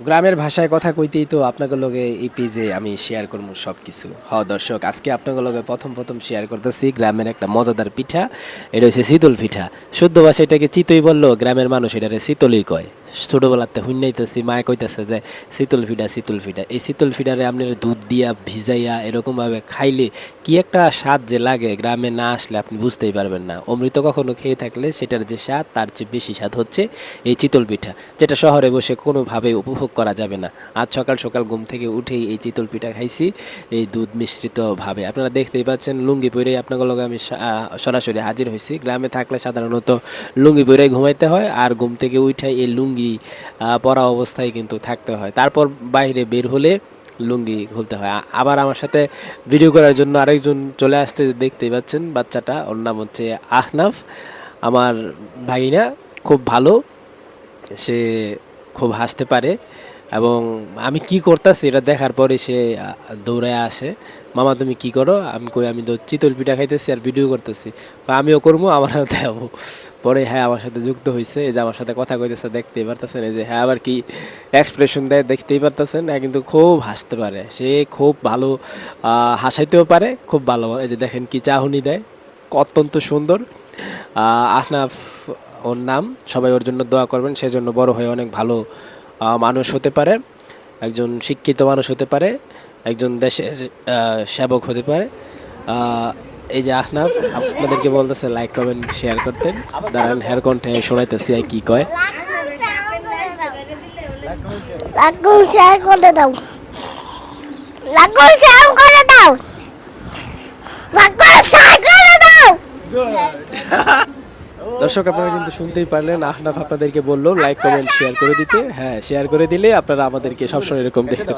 গ্রামের ভাষায় কথা কইতেই তো আপনাকে লগে এই পেজে আমি শেয়ার করবো সব কিছু। দর্শক, আজকে আপনাকে লগে প্রথম শেয়ার করতেছি গ্রামের একটা মজাদার পিঠা। এটা হচ্ছে চিতল পিঠা। শুদ্ধ ভাষা এটাকে চিতই বললো, গ্রামের মানুষ এটারে চিতলই কয়। ছোটোবেলাতে হুইনাইতেছি, মায় কইতেছে যে চিতল পিঠা চিতল পিঠা। এই চিতল পিঠারে আপনার দুধ দিয়া ভিজাইয়া এরকমভাবে খাইলে কি একটা স্বাদ যে লাগে, গ্রামে না আসলে আপনি বুঝতেই পারবেন না। অমৃত কখনো খেয়ে থাকলে সেটার যে স্বাদ, তার চেয়ে বেশি স্বাদ হচ্ছে এই চিতল পিঠা, যেটা শহরে বসে কোনোভাবেই উপভোগ করা যাবে না। আজ সকাল সকাল ঘুম থেকে উঠেই এই চিতল পিঠা খাইছি, এই দুধ মিশ্রিতভাবে। আপনারা দেখতেই পাচ্ছেন লুঙ্গি পরেই আপনাদের লগে আমি সরাসরি হাজির হয়েছি। গ্রামে থাকলে সাধারণত লুঙ্গি পরেই ঘুমাইতে হয়, আর ঘুম থেকে উঠে এই লুঙ্গি পরা অবস্থায় কিন্তু থাকতে হয়। তারপর বাইরে বের হলে লুঙ্গি খুলতে হয়। আবার আমার সাথে ভিডিও করার জন্য আরেকজন চলে আসতে দেখতেই পাচ্ছেন, বাচ্চাটা, ওর নাম হচ্ছে আহনাফ, আমার ভাগিনা। খুব ভালো, সে খুব হাসতে পারে, এবং আমি কি করতেছি এটা দেখার পরে সে দৌড়ায় আসে, মামা তুমি কি করো? আমি কই আমি তো চিতল পিঠা খাইতেছি আর ভিডিও করতেছি। আমিও করবো, আমারও দেবো। পরে হ্যাঁ আমার সাথে যুক্ত হয়েছে, এই যে আমার সাথে কথা কইতেছে, দেখতেই পারতেছেন। এই যে হ্যাঁ আবার কি এক্সপ্রেশন দেয় দেখতেই পারতেছেন। হ্যাঁ, কিন্তু খুব হাসতে পারে সে, খুব ভালো হাসাইতেও পারে, খুব ভালো। এই যে দেখেন কি চাহনি দেয়, অত্যন্ত সুন্দর। আহনাফ ওর নাম, সবাই ওর জন্য দোয়া করবেন, সেজন্য বড় হয়ে অনেক ভালো মানুষ হতে পারে, একজন শিক্ষিত মানুষ হতে পারে, একজন দেশের সেবক হতে পারে। এই যে আহনাফ আপনাদেরকে বলতেছে লাইক কমেন্ট শেয়ার করতেন। দাঁড়ান হেয়ার কণ্ঠে শোনাইতেছি আর কি কয়। লাগু শেয়ার করে দাও, লাগু শেয়ার করে দাও, লাগু শেয়ার করে দাও। দর্শক, আপনারা কিন্তু শুনতেই পারলেন, আহনাফ আপনাদেরকে বললো লাইক কমেন্ট শেয়ার করে দিতে। হ্যাঁ, শেয়ার করে দিলে আপনারা আমাদেরকে সবসময় এরকম দেখতে পান।